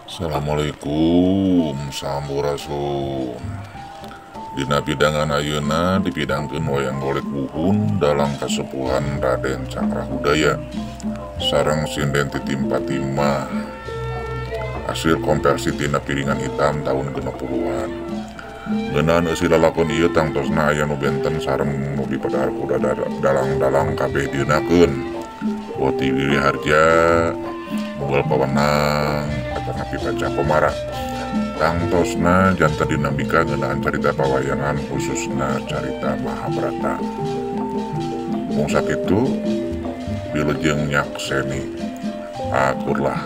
Assalamualaikum Sampurasun. Dina pidangan ayeuna dipidangkeun wayang golek buhun dalam kasepuhan Raden Cakrahudaya sareng sinden Titim Patimah hasil konversi tina piringan hitam tahun 60-an. Ngeunaan eusi lalakon ieu tangtosna aya nu benten sareng nu dipadahar kuda dalang-dalang kabeh dieunakeun. Woti Wili Harja, Munggul Pawenang, atau Napi Paca Komara. Tangtosna janten dinambika ngeunaan carita pawayangan khususna carita Mahabharata. Mung sakitu wilujeng nyakseni akurlah.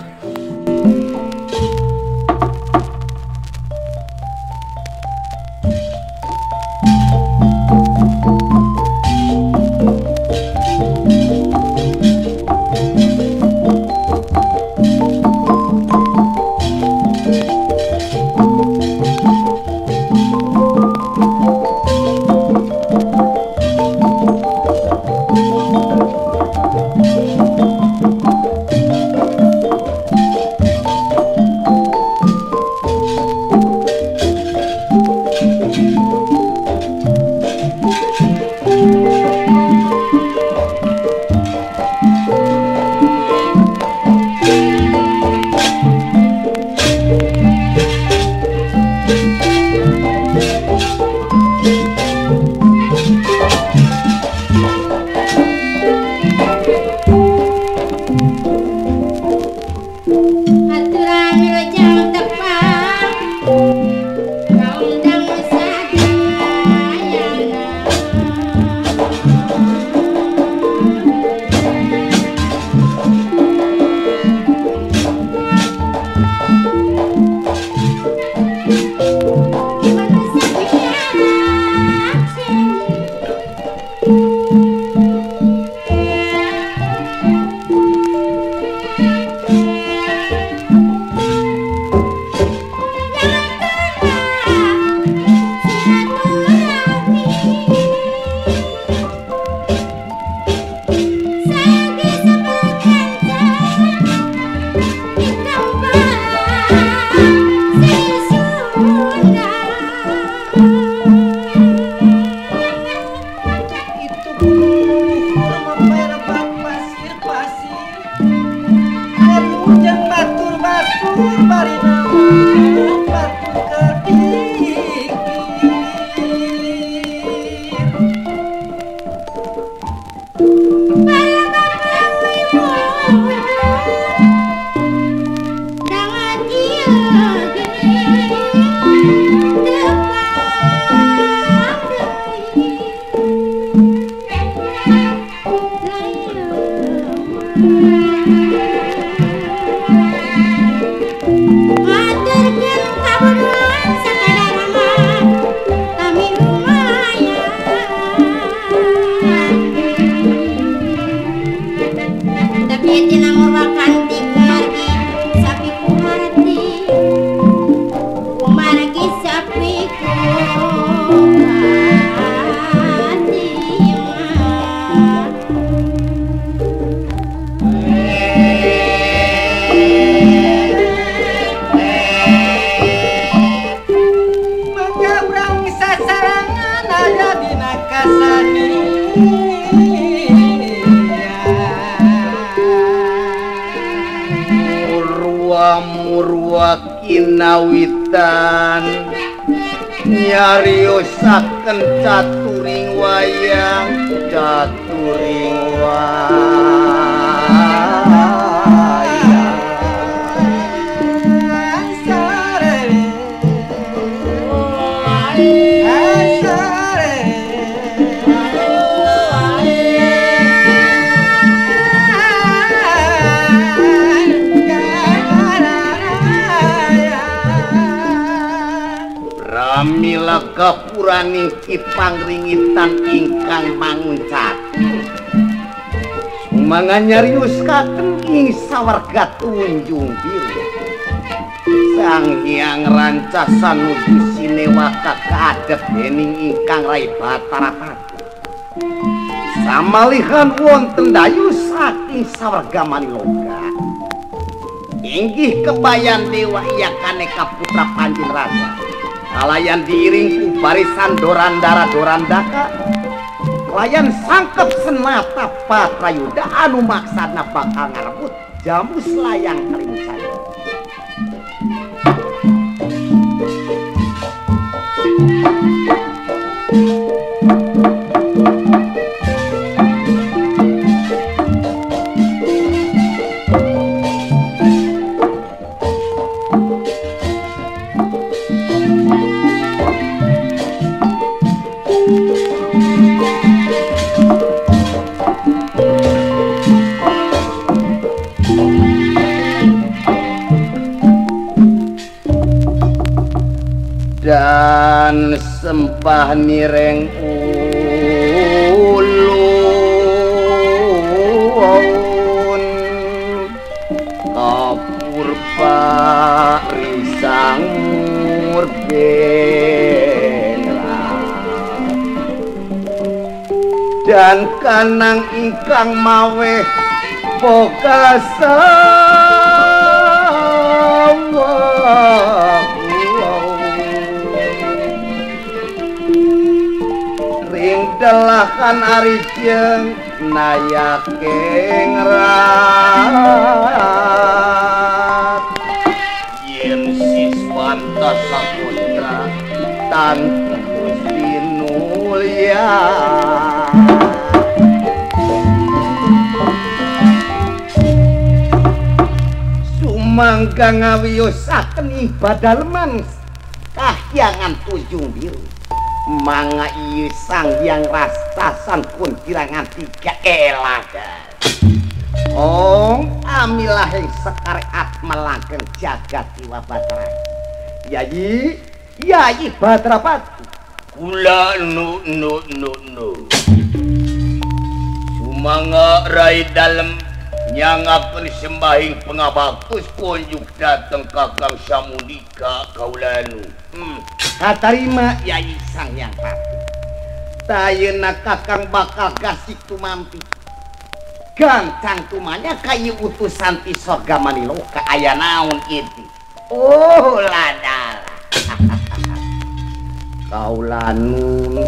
Kinawitan nyariosaken caturing wayang Mila kapuraning kipangringitan ingkang manguncat sumangan nyariuskaken ing sawarga tunjung biru Sang Hyang Rancasa nuju Sinewaka kaadep dening ingkang Rai Batara Pati samalihan wonten dayu saking sawarga Maniloka inggih kebayan dewa iya kaneka putra Panjin Raga kalayan diiring ku barisan dorandara-dorandaka kalayan sangkep senata Patrayuda anu maksana bakal ngarebut jamu selayang Kalimusada. Dan sempah nireng ulun kapurpa risang murdena dan kanang ingkang mawe pokasa dalahan arijeng nayakeng rat yen siswanta saputra tantu sinulya sumangga ngawiyosaken ing badalman kahyangan Tujung Biru manga ieu sang hyang rastasan pun kirangan tiga elaga amilah yang sekareat melangkeng jagat Dewa Batara Yayi Badrapati kula nu sumanga rai dalem nyangakeun sembahing pangabaktus kunjuk dateng Kakang Samudika kaulanu katarima Yayi Sang Hyang Pati tayeuna Kakang bakal gasik tumampi gancang tumanya kayu utusan ti sorga Maniloka aya naon itu ladala kaulanun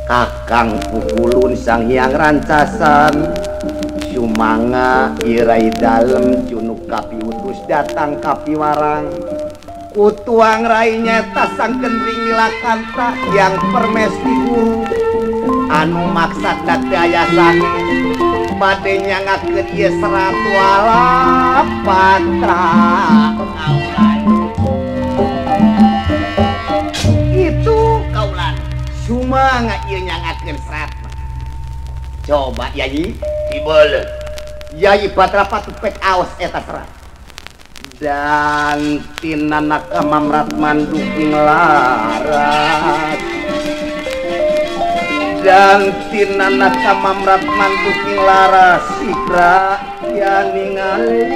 Kakang Pukulun Sang Hyang Rancasan sumanga irai dalem junuk kapi utus datang kapi warang utuang rainya tasang kendring milakanta yang permesti guru anu maksad dadayasan badenya ngakeun ieu serat wala patra itu kaulan sumanga ieu nyangakeun serat coba Yayi dibeuleut Yayi Badrapati pek aos eta serat dan tinanaka mamrat manduking laras dan tinanaka mamrat manduking laras sikra ya ningali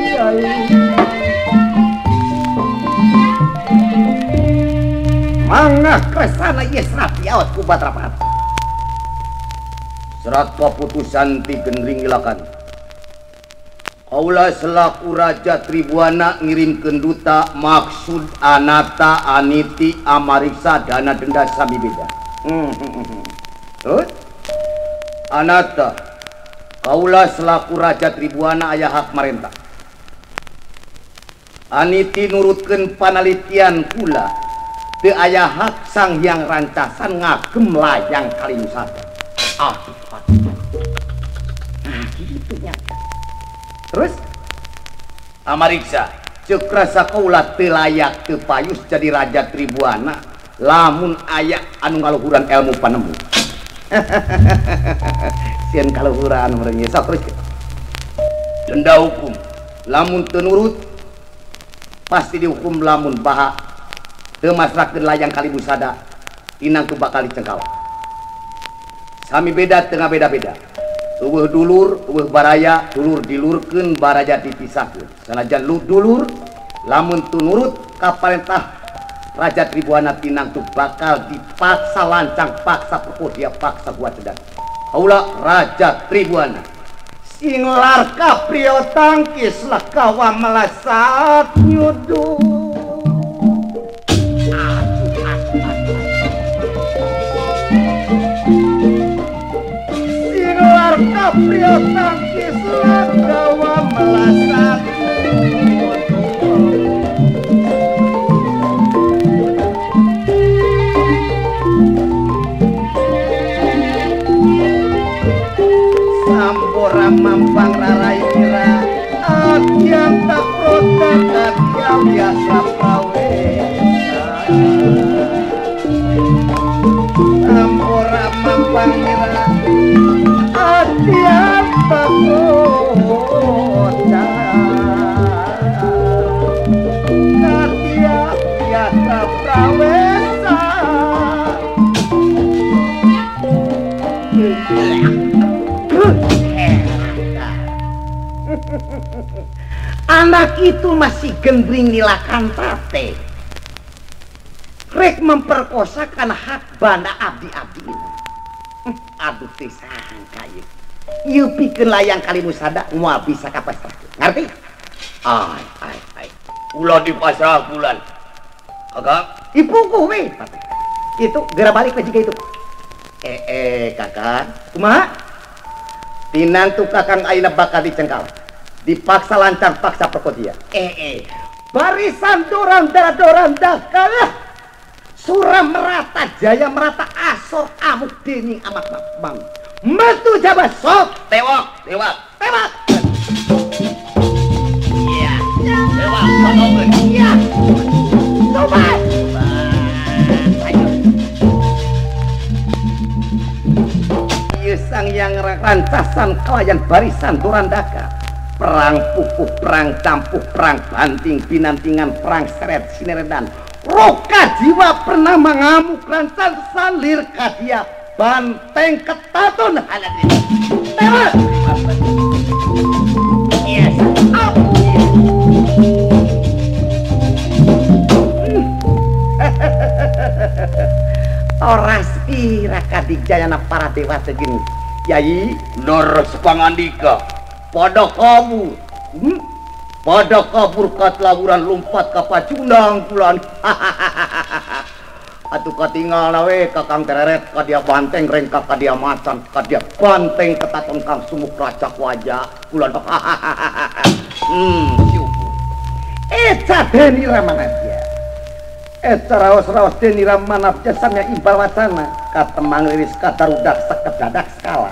mangga kresana ieu serat diaos ku Badrapati serat keputusan ti gendring ilakan kaula selaku Raja Tribuana ngirimkeun duta maksud Anata Aniti Amariksa dana denda sami beda Anata kaula selaku Raja Tribuana aya hak marentah Aniti nurutkeun panalitian kula teu aya hak Sang Hyang Rancasan ngagem layang Kalimusada gitu nyata terus Amariksa ceuk rasa kaula teu layak teu payus jadi Raja Tribuana lamun aya anu ngaluhuran ilmu panemu sieun kaluhuran urang ieu sok terus denda hukum lamun teu nurut pasti dihukum lamun baha teu masrakeun layang Kalimusada inangku bakal dicengkal sami beda tengah beda-beda eueuh dulur eueuh baraya dulur dilurkeun baraja dipisahkeun sanajan lu dulur lamun tu nurut ka parentah Raja Tribuana pinangtu bakal dipaksa lancang paksa pupuk dia paksa buat sedang kaula Raja Tribuana Sing larka prio tangkis lekawa melasat nyudu. Sing larka prio tangkis lekawa melasat Sampora mampang rarai kira Adian tak protek Adia biasa prawesa Sampora mampang kira Adian tak protek Adia biasa prawesa Anak itu masih gendring nilakan tate. Rek memperkosakan hak banda abdi-abdi. Aduh teh sangka ya. Ieu pikeun layang Kalimusada moal bisa kapasrahkeun. Ngerti? Ai. Ulah dipasrah bulan. Kakak, ipukuh we. Itu geura balik we jika itu. Kakak, kumaha? Tinantu kakang ayeuna bakal dicengkal. Dipaksa lancar paksa perkotia. Barisan dorang kalah. Suram merata jaya merata asor amuk dening amat bang. Metu jabat sok tewak. Iya. Tewak konokeun. Iya. Coba. Ayo. Ieu sang yang rancasan kalayan barisan dorandaka. Perang pupuh, perang campuh, perang banting, pinantingan, perang seret, sineredan. Roka jiwa pernah mengamuk rancang salir kadia banteng ketatun haladin. Tewa! Yes, up! Oras pira kadijayana para dewa segini. Yai, leres pangandika. Pada kabur pada kabur kat laburan lompat ka pacundang bulan. Atuh katinggal nawe kakang tereret kadia banteng rengkak kadia macan kadia banteng ketaton kang sumuk racak wajah bulan. Eca deni ramanatya eca raos-raos deni ramanatya samya ibal wacana katemang liris kadarudak sekedadak skala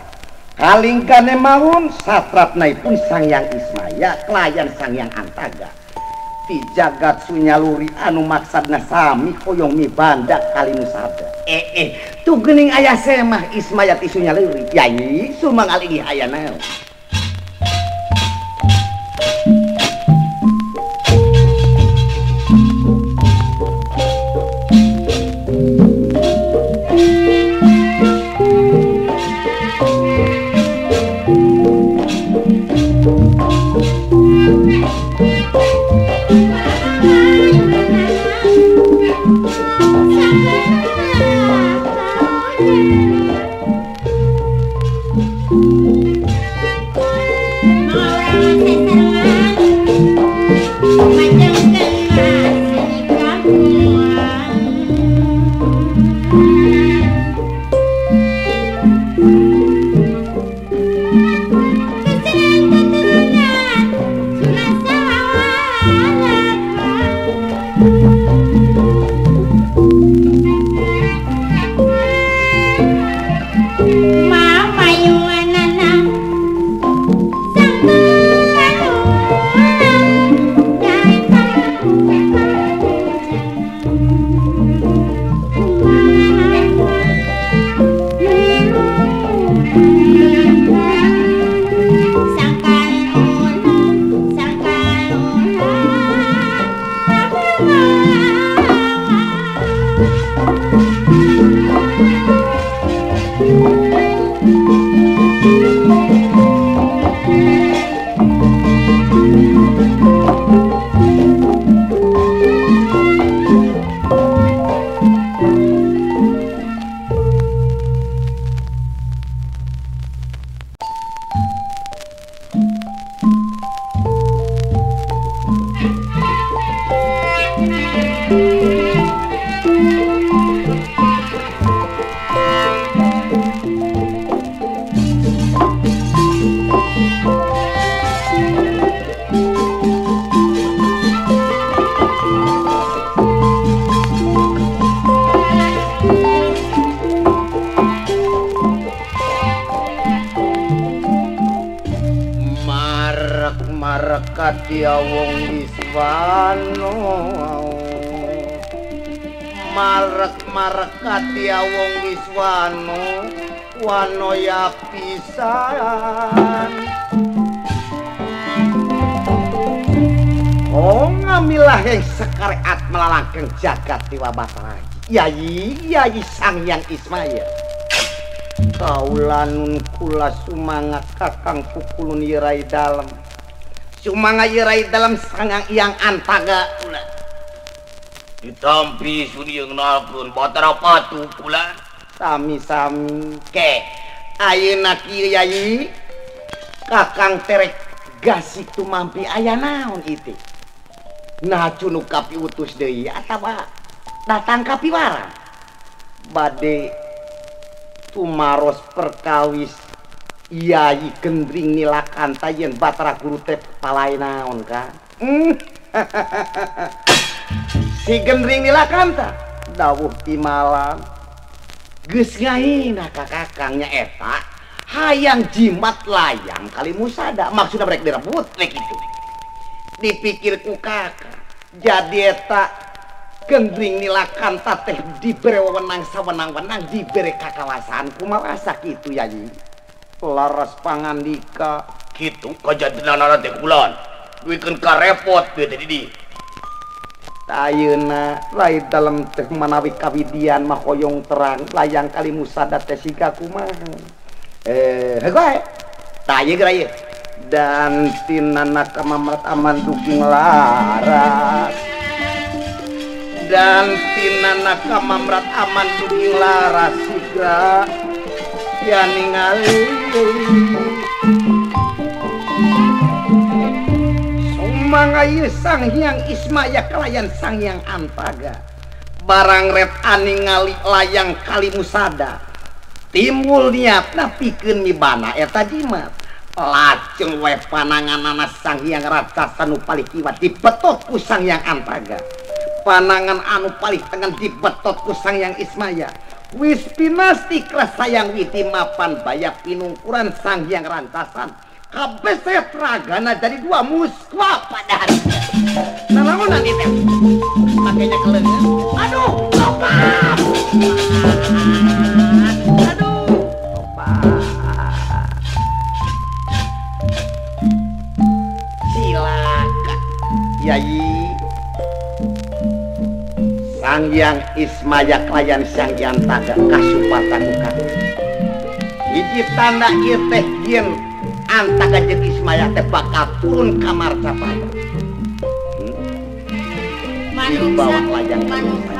kalingkane mawun satrapnaipun Sang Hyang Ismaya kelayan Sang Hyang Antaga ti jagat sunyaluri anu maksudna sami hoyong mibanda Kalimusada. Tu geuning aya semah Ismaya ti sunyaluri yai sumang aligi aya naon. Dia wong Wiswano marek dia wong Wiswano wanoya pisan ngamilah yang sekareat melalangkeng jagat Dewa Batara Yayi Sang Hyang Ismaya kaulanun kula sumanga kakang pukulun yirai dalem cuma ngayirai dalam sangang yang antaga pula ditampi sudi yang nalpun Batara Patu pula sami-sami ke ayeuna kieu Yayi kakang terek gasik tumampi aya naon itu nah cunu kapi utus deui atawa datang kapiwara bade tumaros perkawis Yayi Gendring Nilakanta yen Batara Guru teh palai naon kan si Gendring Nilakanta dawuh ti malam geus ngaina ka kakangnya eta hayang jimat layang kali musada maksudna brek direbut rek itu dipikir ku kakak jadi eta Gendring Nilakanta teh dibere wewenang sawenang-wenang dibere kakawasan kumaha sakitu Yayi laras pangandika gitu kejadian teh kulon duikeun karepot teh di ayeuna lain dalam teh manawi kawidian mah hoyong terang layang kali musada teh siga kumaha hegoe tah ieu geura dan tinana kamamrat aman duking laras dan tinana kamamrat aman duking laras siga ya ningali sumanga ieu Sang Hyang Ismaya kalayan Sang Hyang Antaga barang ret aningali layang kali musada timbul niatna pikeun mibana eta jimat lajeng we pananganana Sang Hyang Raksasa nu paling kiwat dibetot ku Sang Hyang Antaga panangan anu paling tengen dibetot ku Sang Hyang Ismaya wis pinasti krasayang witi mapan bayak pinungkuran Sang Hyang Rancasan kabeh setragana jadi dua muskwa padahal nanaon nanti teh makanya keleungeun aduh lopat aduh lopat silakan Yayi Sang Hyang Ismaya kelayan Sang Hyang Antaga kasupatan muka hiji tanda ieu teh yen Antaga jeung Ismaya teh bakal turun ka martabat dibawa layang manusia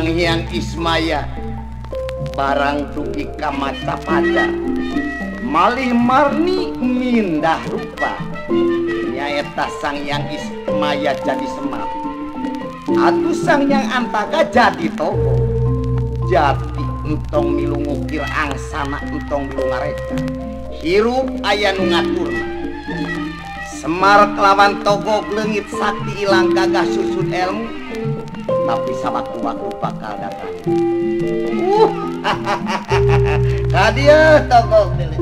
Sang Hyang Ismaya barang dugi ka Macapada malih marni mindah rupa nyaeta Sang Hyang Ismaya jadi Semar atuh Sang Hyang Antaga jadi Togo jadi entong milu ngukir angsana entong milu ngareka hirup aya nu ngaturna Semar kelawan togok leungit sakti ilang gagah susut ilmu, tapi sawaktu-waktu bakal datang. Kadia togok leungit.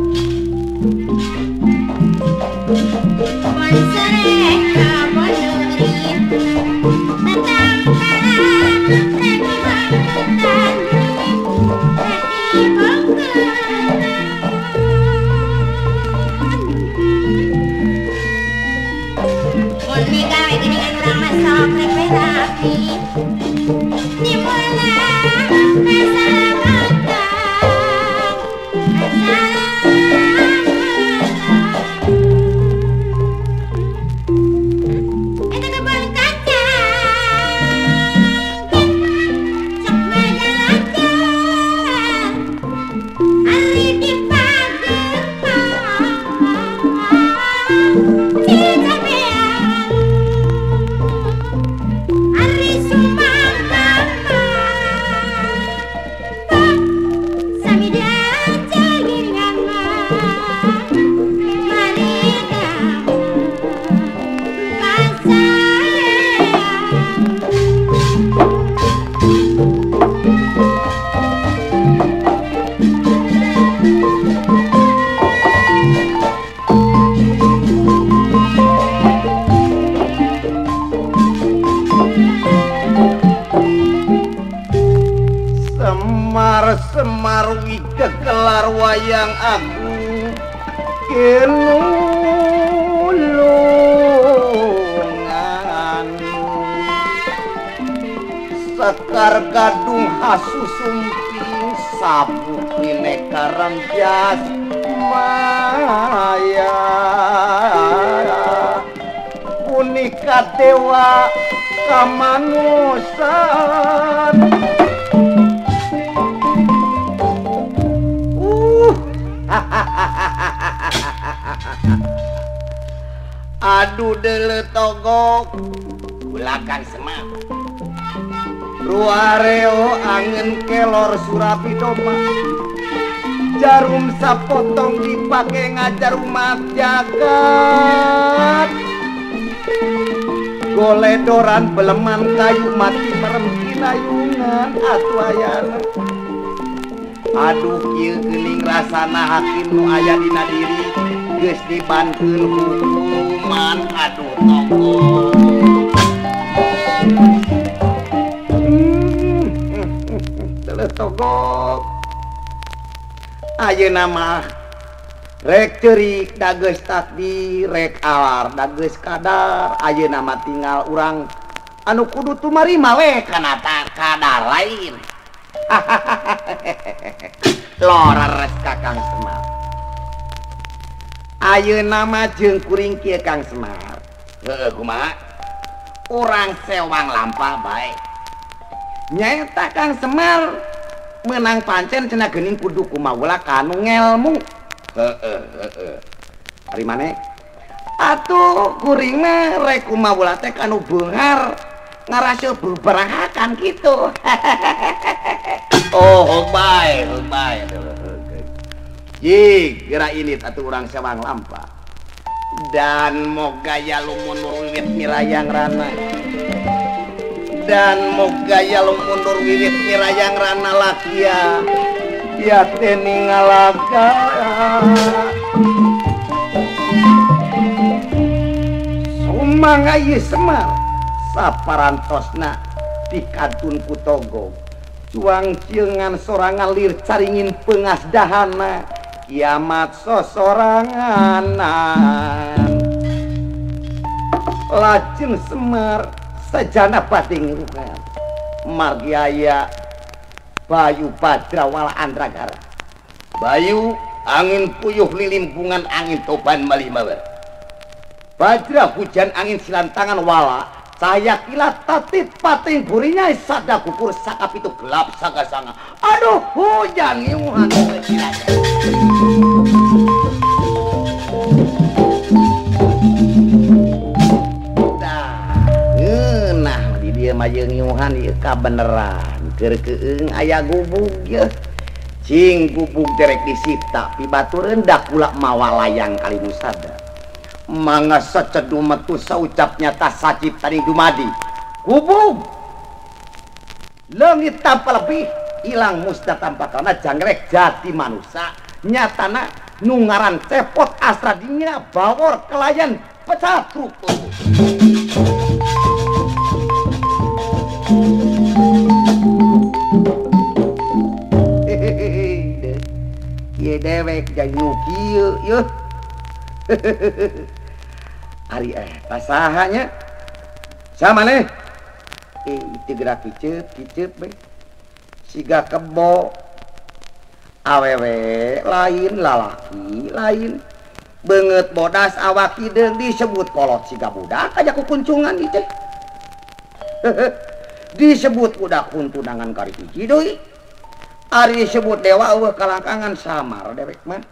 Semar wika kelar wayang aku kinulungan sekar gadung hasu sumping sabu pineka ramjas maya punika dewa kamanusan. Aduh dele togok belakang Semar ruareo angin kelor surapi doma jarum sapotong dipake ngajar umat jagat goledoran beleman kayu mati meremki layungan atuayana. Aduh kieu geuning rasana hakim nu aya dina diri geus dibankeun hukuman. Aduh togok teuleut togok ayeuna mah rek ceurik da geus takdir rek alar da geus kadar ayeuna mah tinggal urang anu kudu tumarima we kana kadar lain. Lores Kakang Semar ayeuna mah jeung kuring kieu Kang Semar heueuh kumaha urang sewang lampah bae nyaeta Kang Semar menang pancen cenah geuning kudu kumaha kanu ngelmu heueuh ari maneh atuh kuring mah rek kumaha teh kanu beungar ngaraseuh beberahakan kitu. Oh, baik. Jig, geura ini atuh urang sewang lampah. Dan moga ya lumundur wiwit mirayang rana. Dan moga ya lumundur wiwit mirayang rana lakia. Ya teh ningalaga. Sumangga ieu Semar saparantosna dikadun ku togok. Cuang ciengan sorangan lir caringin pengas dahana kiamat sosoranganan lajeng Semar sajana pating ruhan margiaya Bayu Badra wala Andragara Bayu angin puyuh lilimpungan angin toban malimawer Badra hujan angin silantangan wala saya kilat tatit pating burinya sada kukur sakap itu gelap saga-sanga. Aduh hujan ngiuhan kilat. Nah di dia mah ngiuhan ieu kabeneran keur keung aya gubug ye. Cing gubug derek disita pibatureun dak pula mawa layang kali musada. mangga secedu metu saucapnya tas sacip tadi dumadi kubung leungit tanpa lebih hilang musda tanpa karena janggrek jadi manusia nyatana nungaran cepot astra dinya bawor kelayan pecah ruko. Ye dewek jadi nu kieu yeuh. Ari pasahanya sama nih itu gerak kicep be siga kebo awewe lain lalaki lain banget bodas awak hideung disebut kolot siga budak aja kukuncungan itu disebut budak kuntunangan kari hiji deui ari disebut dewa eueuh kalangkangan samar dewek mah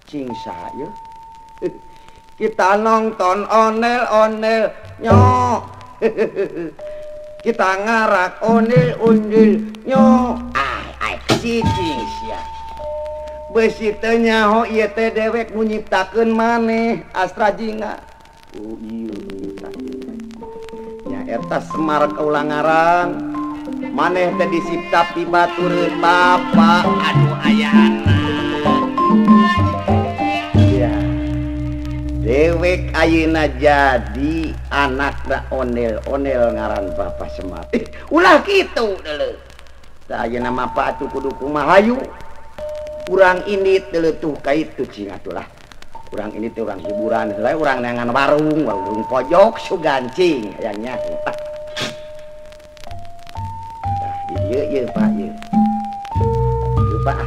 cing saha kita nonton onel-onel nyok kita ngarak ondil-ondil nyok ay cicing sia besi teh nyaho ieu teh dewek nu nyiptakeun maneh astra jinga oh iya nya eta Semar kaulangaran maneh teh disipta pibatureun bapa aduh ayana dewek ayeuna jadi anakna ondel-ondel ngaran Bapak Semar. Ulah kitu deuleu. Da ayeuna mah atuh kudu kumaha hayu. Urang ini teleutuh ka itu cing atuh lah. Urang ini teh urang hiburan heula urang neangan warung pojok sugancing aya nya. Tah ieu Pak ieu. Ieu Pak.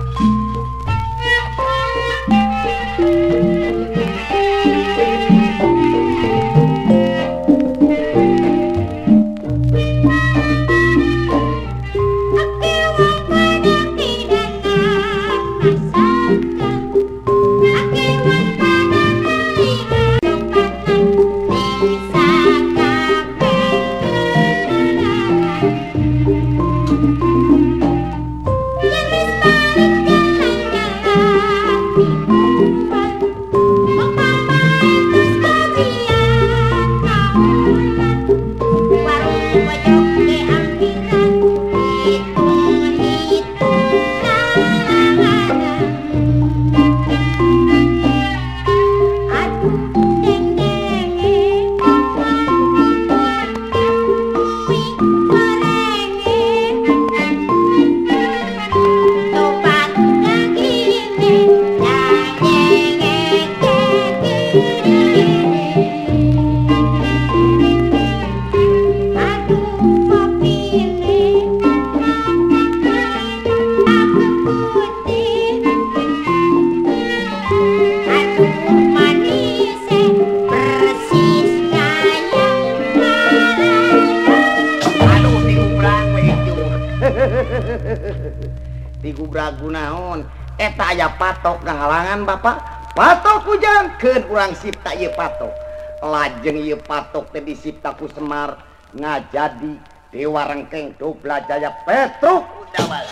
Digubragu naon eta aya patok ngahalangan Bapak patok kujangkeun urang sipta ieu patok lajeng ieu patok teh disipta ku Semar ngajadi dewa rengkeng dobla jaya Petruk udawal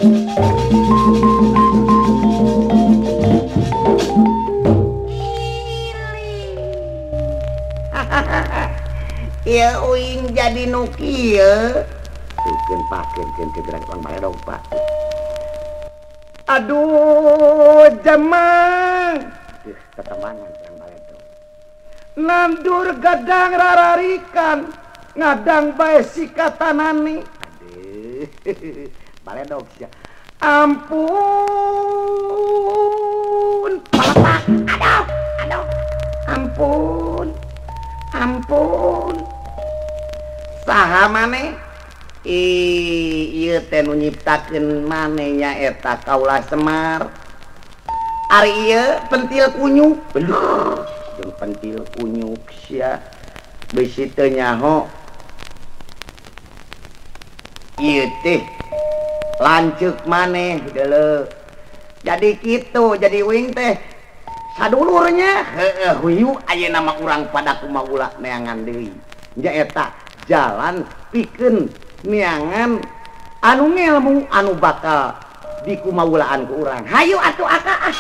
ieu uing jadi nu kieu tukeun pakeun ke gerak Bang Baledog Pak. Aduh jamang ketemanan Bang Baledog nandur gadang rararikan ngadang bae sikatanani aduh Baledog sia ampun palapak aduh ampun saha maneh ieu teh nu nyiptakeun maneh nya eta kaula Semar ari ieu pentil kunyuk bener jeung pentil kunyuk sia bisi teu nyaho ieu teh lanceuk maneh deuleu jadi kitu jadi uing teh sadulurnya heueuh huyu ayeuna mah urang pada kumaha neangan deui nya eta jalan pikeun niangan anu ngelmu anu bakal dikumaulaan ku urang hayu atuh akaah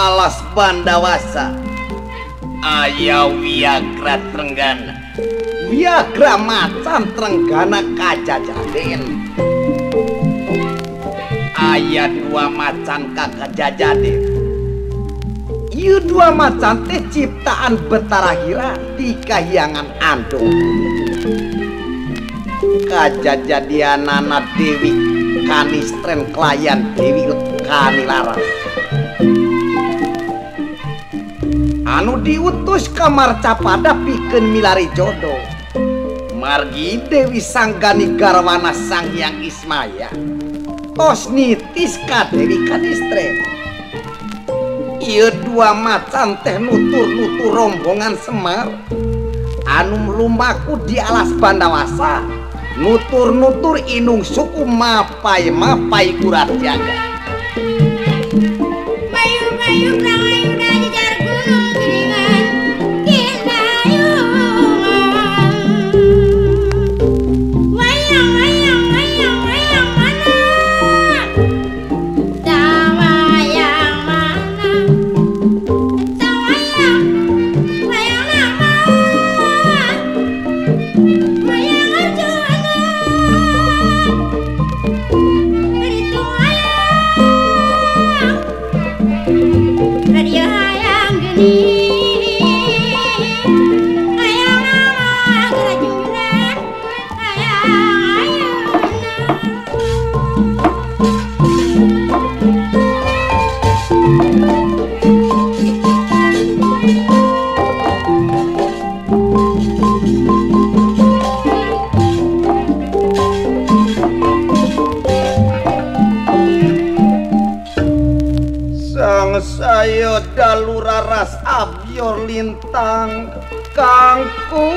alas Bandawasa aya Wiagra Trenggana. Wiagra macan Trenggana kajajaden. Aya dua macan kajajaden. Ieu dua macan teh ciptaan Betarahira di kahyangan andong. Kajajadianana Dewi Kanistren Klayan Dewi Kanilaras. Anu diutus ka Marcapada pikeun milari jodoh. Margi Dewi Sanggani garwana Sang Hyang Ismaya. Tos nitis ka Dewi Kanistren. Ieu dua macan teh nutur-nutur rombongan Semar anu lumaku di alas Bandawasa. Nutur-nutur inung suku mapai-mapai urat jaga. Bayu-bayu pelangayu dari jar gunung geningan kindayung. Wayang mana? Da wayang mana? Da wayang nama. Wayang Arjuna. Itu wayang. Radio hayang geni. Hayang nama Arjuna. Hayang Sang saya dalura ras abyor lintang kangkung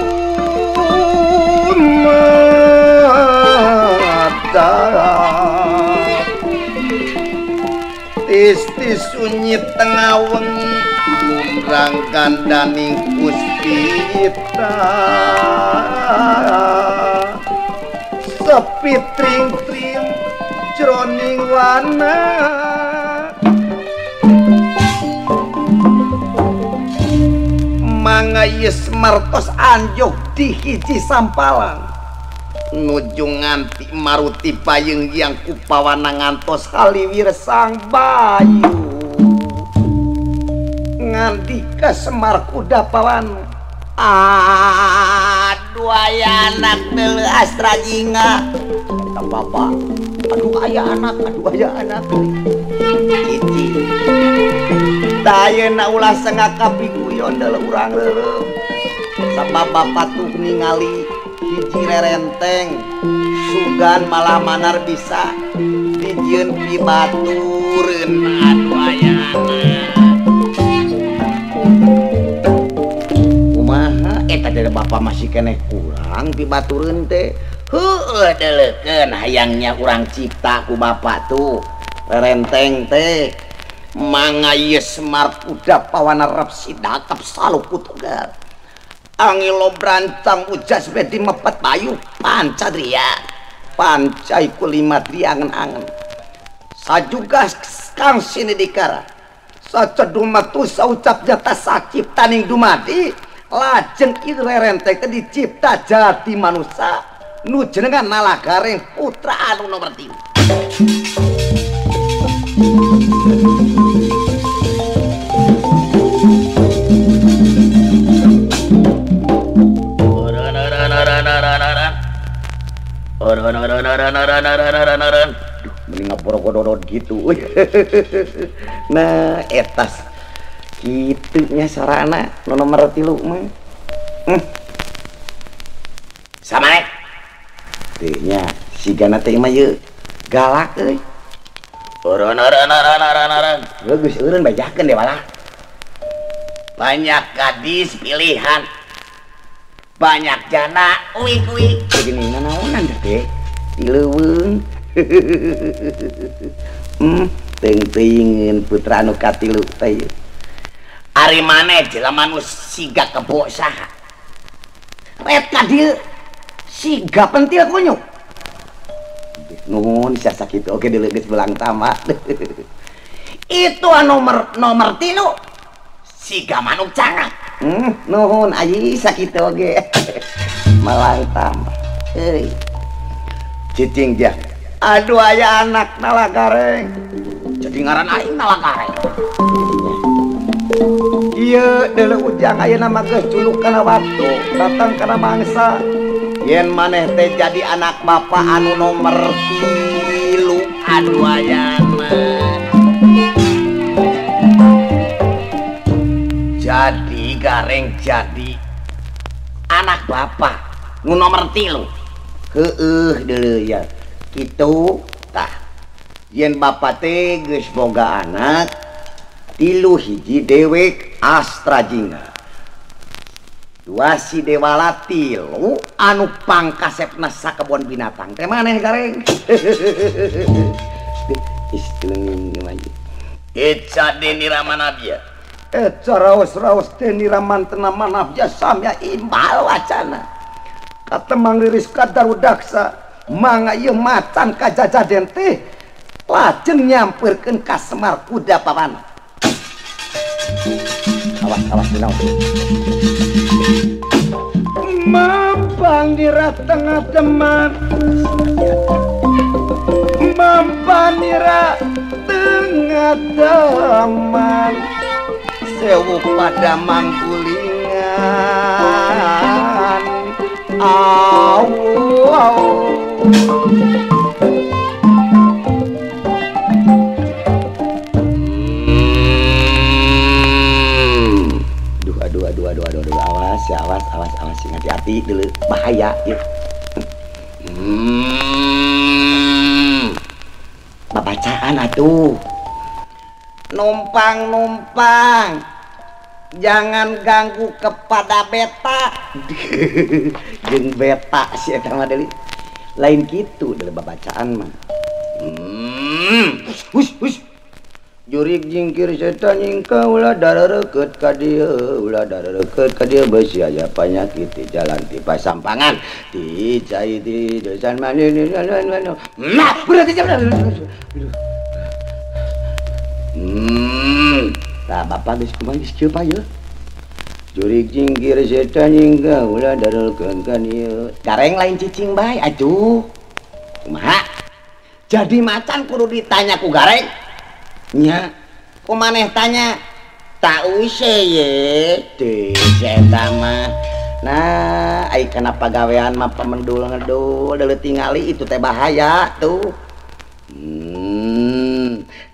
mata tis sunyi tengah wengi lumrang gandaning puspita sepi tring-tring jroning wana mangayes martos anjok di hiji sampalan nuju nganti maruti payung yang kupawana ngantos haliwir sang bayu ngandika Semar kuda pawana. Aduh aya anak teu astra jinga kita bapak. Aduh aya anak hiji dayeuna ulah sengaka piguyon deuleu urang leureuh sabab bapak tuh ningali hiji rerenteng sugan malah manar bisa dijieun pibatureun. Aduh aya kumaha eta dari bapak masih keneh kurang pibatureun teh. Heueuh deuleukeun hayangnya urang cipta ku bapak tuh rerenteng teh mangayeu Semar kuda pawana rep sidakap saluku tunggal angilo brancang ujas bedi mepet bayu pancadria pancai kulimadri angen-angen sajuga kang sini dikara sacedu metu saucap jata sakip taning dumadi lajeng ieu rerenteng teh dicipta jati manusia nu jenengan nalagareng putra anu nomor 3. Mending ngaboro-gododot gitu. Nah, etas kitunya sarana nu nomor 3 mah. Samane. Teh nya sigana teh mah yeu galak euy. Oron. Geus eureun bajakeun deh walah. Banyak gadis pilihan. Banyak jana uik-uik. Begini naonan teh? Tileuweung. Teuing-teuingeun putra anu katilu teh. Ari maneh jelema nu siga kebo saha? Ret ka dieu. Siga pentil kunyuk. Nuhun sasa kitu oge deuleu geus belang tamak. Itu nomor 3 siga manuk cangak. Nuhun ayi sakitu oge. Malang tambah. Cicing jah. Aduh aya anak nalagareng. Jadi ngaran aing nalagareng. Iya, deuleu ujang ayeuna mah geus culuk kana waktu, datang kana mangsa. Yen maneh teh jadi anak bapa anu nomor 3, aduh ayana. Jadi gareng jadi anak bapak nu nomor 3. Heueuh deuleu ya. Kitu tah. Yen bapak teh geus boga anak 3 hiji dewek Astra Jingga. 2 si Dewala 3 anu pangkasepna sakebon binatang. Teh maneh gareng. Istuning maju. Eca Deni Ramanabia. Raos-raos Deni Ramantena manabja samya imbal wacana. Katemang liris kadarudaksa mangga ieu macan kajajaden teh lajeng nyamperkeun ka Semar Kuda Pawana. Awas dinaon. Mampang dira tengah teman. Mampang dira tengah teman. Sewu pada mangkulingan. Awas hati-hati dulu bahaya ya. Babacaan atuh. Numpang jangan ganggu kepada beta. Jeung beta si eta mah deui lain kitu deui babacaan mah. Hush. Jurig jingkir setan nyingka ulah dareureut ka dieu, ulah dareureut ka dieu beusi aya panyakit di jalan ti pasampangan. Ti cai ti desan mani. Nah, berarti jam. Tah bapak geus kumaha geus kieu payeul. Jurig jingkir setan nyingka ulah dareureut ka dieu. Gareng lain cicing bae atuh. Kumaha? Jadi macan kudu ditanya ku gareng. Nya, ku maneh tanya tak use ye teh eta mah. Nah, ai kana pagawean mah pamendul-ngedul deuleu tingali itu teh bahaya tuh.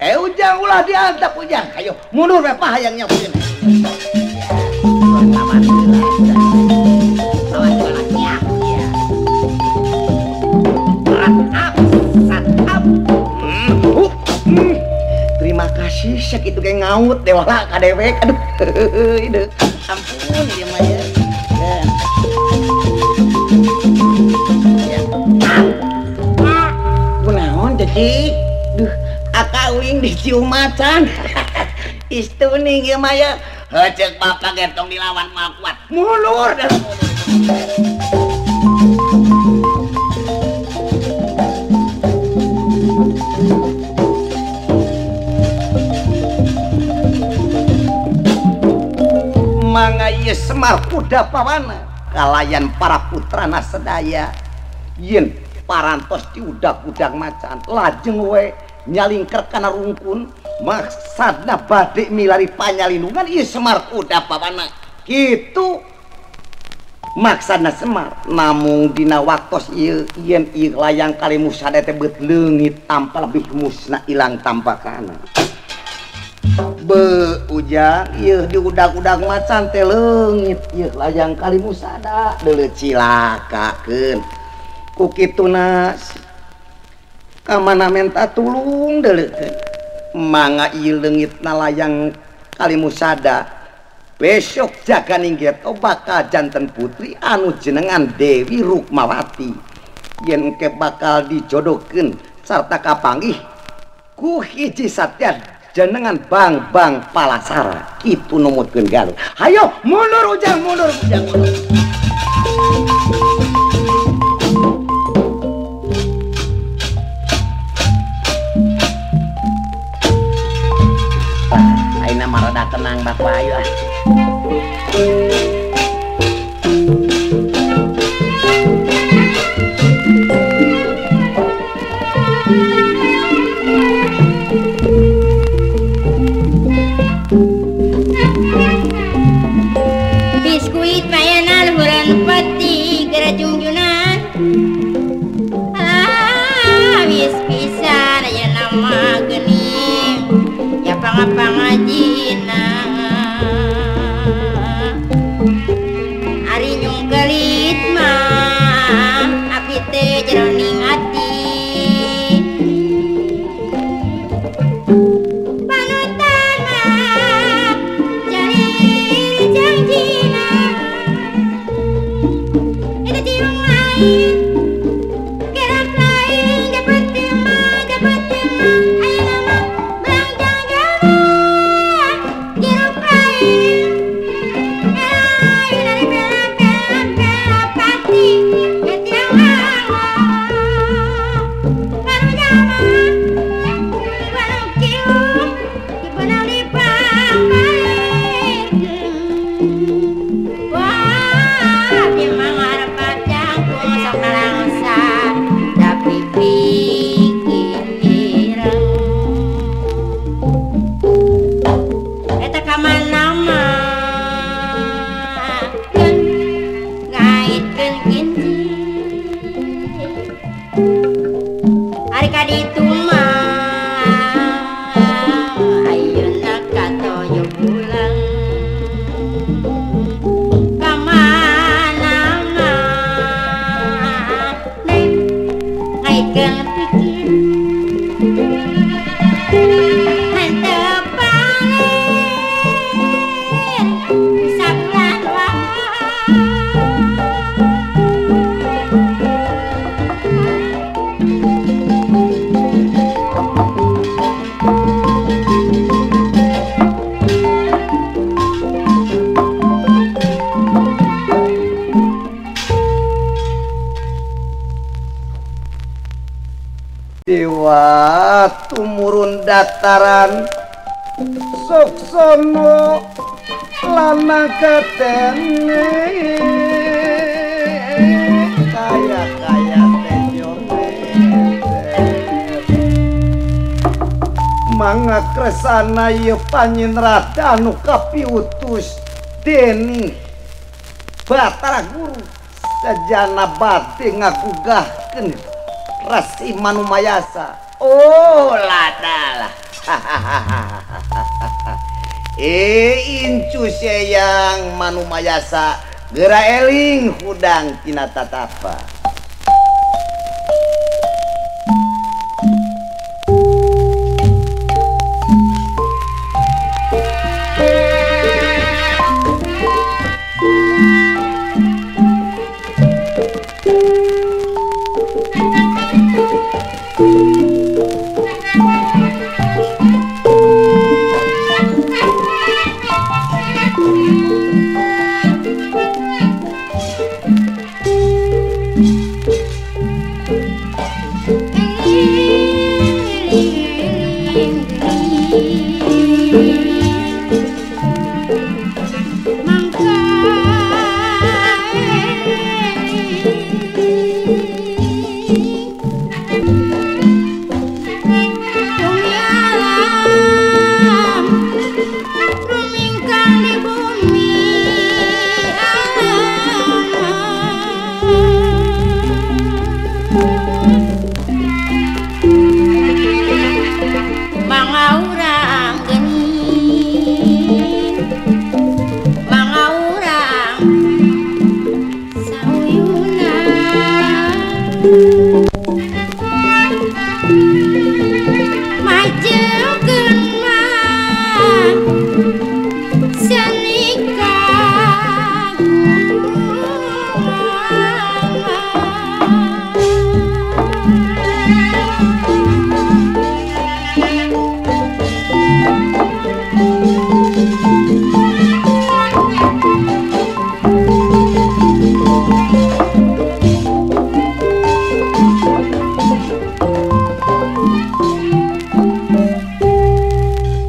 Ujang ulah diantap ujang. Ayo mundur we pahayangnya pun. Terima kasih sakitu ge ngaut dewala ka dewek. Aduh. Ampun ieu mah ya. Kunaon Ceci? Duh, aka uing dicium macan. Istuning ieu mah ya. Heuceuk bapak getong dilawan moal kuat. Mulur dah. Mangga ieu Semar Kuda Pawana kalayan para putrana sedaya yen parantos ti udag-udag macan lajeng we nyalingker kana rungkun maksudna bade milari panyalindungan ieu Semar Kuda Pawana kitu maksudna Semar. Namung dina waktos ieu yen ieu layang Kalimusada teh beut leungit tanpa lebih musna ilang tampakana. Be ujang ieu di udag-udag macan teh leungit ieu layang Kalimusada deuleu cilakakeun ku kituna kamana menta tulung deuleukeun mangga ieu leungitna layang Kalimusada besok jaga ninggih bakal janten putri anu jenengan Dewi Rukmawati yen engke bakal dijodohkeun sarta kapanggih ku hiji satya jenengan Bang Palasara kitu numutkeun galuh. Hayo mundur ujang mundur. junjunan habis pisan aya nama geuning ya pangapangajina ari nyung gelit mah api teh jroning ati panutan mah jalin janjina eta tiung lain kerap lain dapat timah aya nama belangjang jalan jeruk lain lain dari belak pati etiang baru jaman baru cium di benang lipang balik wah dia mangarep jangkung sok nalangsa tapi pikiran eta kamana mah ngaitkeun kinci ari ka ditu mah ayeuna katoyo pulang kamana mah neng ngaitkeun pikir henteu balik sabulan wae Dewa tumurun dataran sok sono lana ketene kaya tenyone mangga kresana ieu panyinrada anu kapiutus dening Batara Guru sajana bade ngagugahkeun Resi Manumayasa. Oh ladalah. Incu sayang Manumayasa geura eling hudang tina tatapa.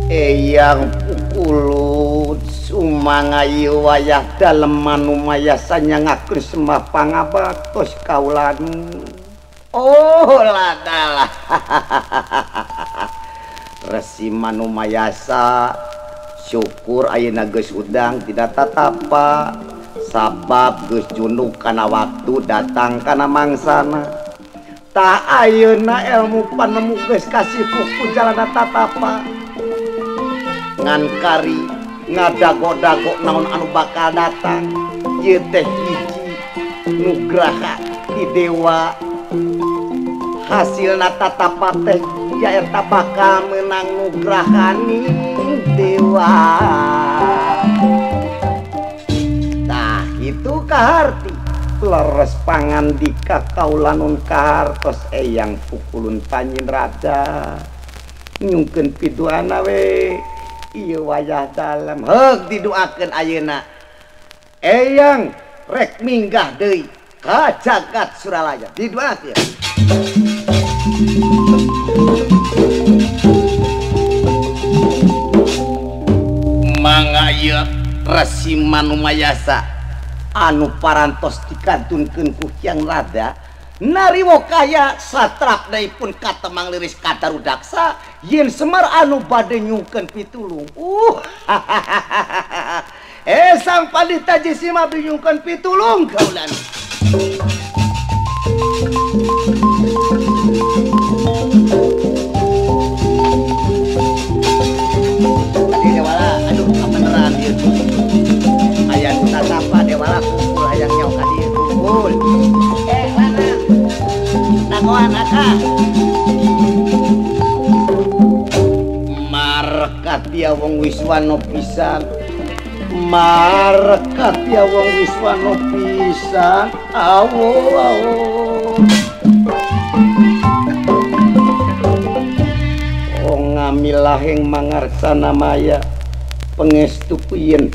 Eyang pukulut sumangayu wayah dalem Manumayasa nyangakeun sembah pangabatos kaulanu. Oh ladalah. Resi Manumayasa syukur ayeuna geus udang tina tatapa sabab geus junuk kana waktu datang kana mangsana. Tak ayeuna ilmu panemu geus kasipuh ku jalana tatapa. Ngan kari ngadago-dago naon anu bakal datang. Ieu teh hiji nugraha ti dewa. Hasilna tatapa teh jaeta bakal menang nugrahani dewa. Nah itu kaharti leres pangandika kaulanun kahartos eyang pukulun panyin rada nyungkeun piduana we ieu wayah dalem heug didoakeun ayeuna eyang rek minggah deui ka jagat Suralaya didoakeun. Mangga ieu Resi Manumayasa anu parantos dikantunkeun ku Hyang Rada nariwo kaya satrapnaipun katemang liris kadarudaksa yen Semar anu bade nyungkeun pitulung. Sang Pandita Jisima nyungkeun pitulung kaulan. Tatapa dewala kumpul hayang nyaw ka dieu kumpul. Lanang. Nakoan aka. Markat dia wong Wiswana pisan. Markat dia wong Wiswana pisan. Awo awo. Oh ngamilaheng mangarsana maya pangestu pieun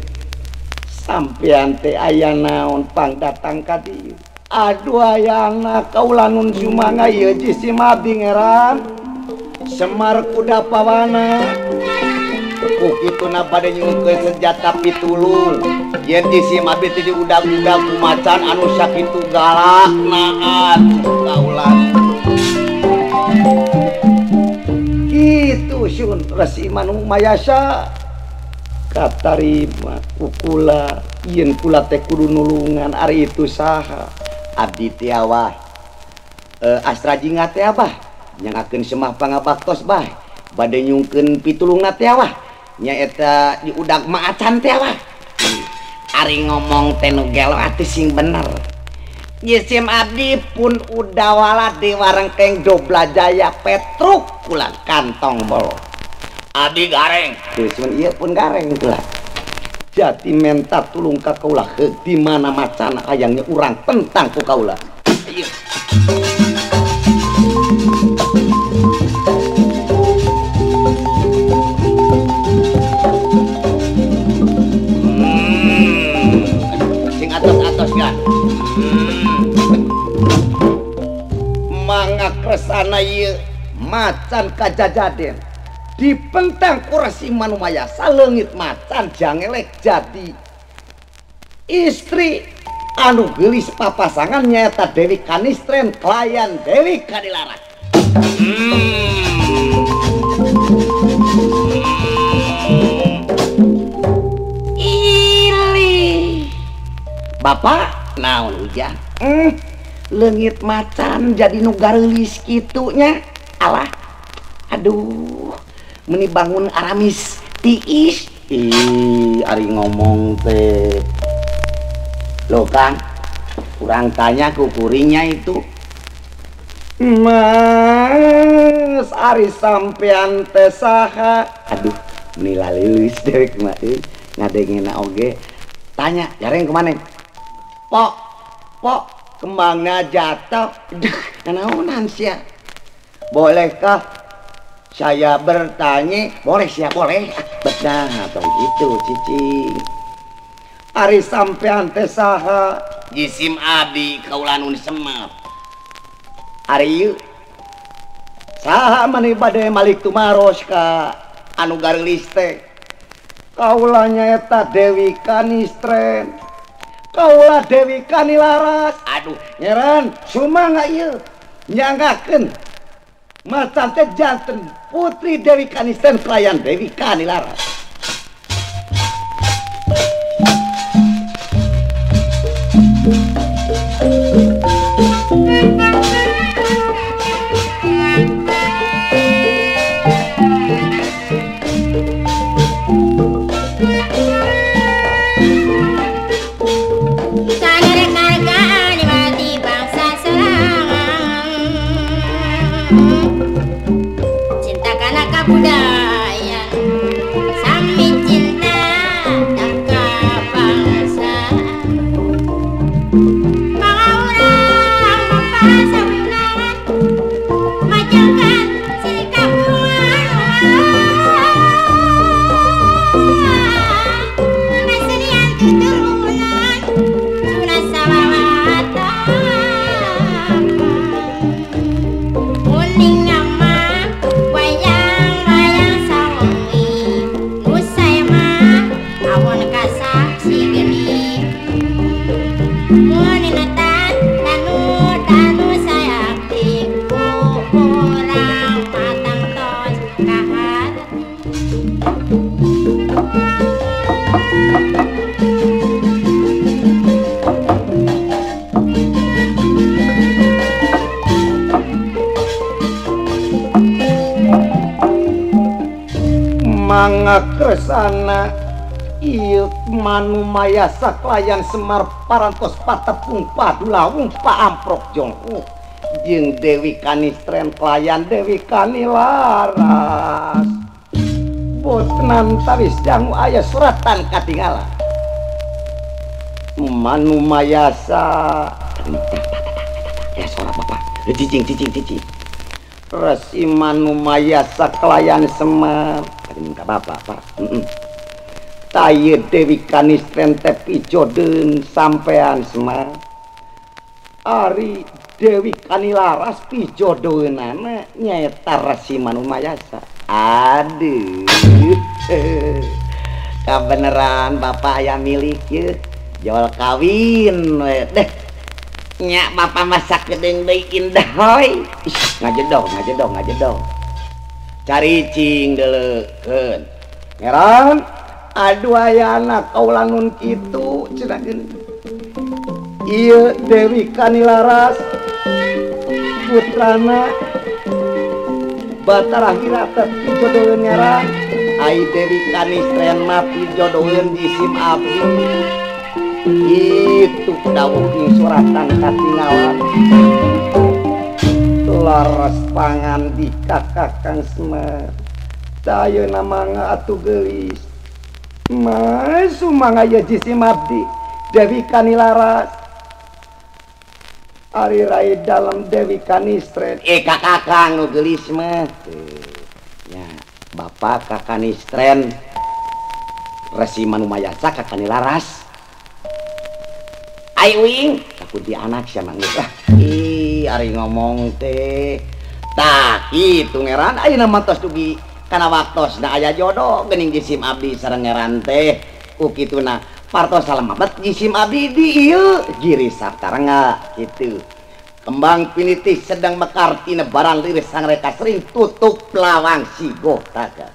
sampean teh aya naon pang datang ka dieu. Aduh ayana kaulanun sumanga ieu Jisima abdi ngeran Semar kuda pawana ku kituna bade nyungkeun senjata pitulung yen Jisima abdi teh diudag-udag ku macan anu sakitu galakna atuh kaulan. Kitu sun Resi Manumayasa katarima ukula yen kula teh kudu nulungan ari itu saha abdi teh awah astra jinga teh abah nyangakeun semah pangabaktos bah bade nyungkeun pitulungna teh awah nyaeta diudag maacan teh awah ari ngomong teh nu gelo atuh sing bener. Jisim abdi pun udawala di warengkeng Doblajaya Petruk kula kantong bolo Adi gareng, cuman iya pun gareng pula. Jadi menta tulung ka kaula heug di mana macana hayangnya urang tentang ku kaula. Ieu. Sing atos-atos kan. Mangga kresana ieu macan kajajaden. Dipentang ku Resi Manumayasa leungit macan jangelek jadi istri anu geulis papasangan nyaeta Dewi Kanistren klien Dewi Kadilaras. Ili Bapak naon hujan leungit macan jadi nu gareulis kitunya alah aduh meni bangun Aramis tiis ari ngomong teh lo Kang kurang tanya ku kuringnya itu Mas ari sampean teh saha aduh meni lalilis dewek mah ngadengena oge tanya jareng kemana pok kembangnya jatuh naonan sia bolehkah saya bertanya? Boleh siap boleh. Bedah atau itu cicing. Ari sampean teh saha? Jisim abdi kaulanun Semar. Ari ieu saha maneh bade malik tumaros ka anu gareulis teh? Kaula nyaeta Dewi Kanistren. Kaula Dewi Kanilaras. Aduh, ngeran sumangaa ieu nyanggakeun macan teh janten putri Dewi Kanistren klien Dewi Kanilaras. cinta karena kebudayaan sami cinta dan kebangsaan mga urang mapasawilan majakan silika kesenian tuturunan sudah salawatan muning nama wayang-wayang sawengi usai mah awon kasaksi geni muninatan danu sayakti urang matang tos kahati mangga kesana ieu manu mayasa klayan Semar parantos patepung padulawung paamprok jongku jeung Dewi Kanistren klayan Dewi Kanilaras botenan tawis jangu aya suratan katinggalan manu mayasa ya suara bapak cicing Resi manu mayasa klayan Semar minta bapak pak taye Dewi Kanistren tepi joden sampean Semar Ari Dewi Kanilaras pijodoeunana nyaeta Resi manu mayasa aduh kabeneran bapak aya milik ye jual kawin we deh nya bapak masak gedeng deui indah hoy ngajedog caricing deuleukeun ngeran aduh aya anak kaula nun kitu cenah geuning ieu Dewi Kanilaras putrana Batara Hirata pijodoheun ngeran ai Dewi Kanistren mah pijodoheun jisim abdi itu dawuh ing suratan katinggalan laras pangan di kakang Semar dayeuna mangga atuh geulis mas sumangga ye jisim abdi Dewi Kanilaras ari rai dalam Dewi Kanistren kakang nu geulis mah nya bapak ka Kanistren Resi manu mayasa ka Kanilaras ai uing kakunti anak sia mangga ari ngomong teh tah kitu ngeran ayeuna mah tos dugi kana waktosna aya jodoh geuning jisim abdi sareng ngeran teh ku kituna partos salamabat jisim abdi di ieu giri saptarengga kitu kembang pinitih sedang mekar tina barang liris sang reka sering tutup lawang sigoh taga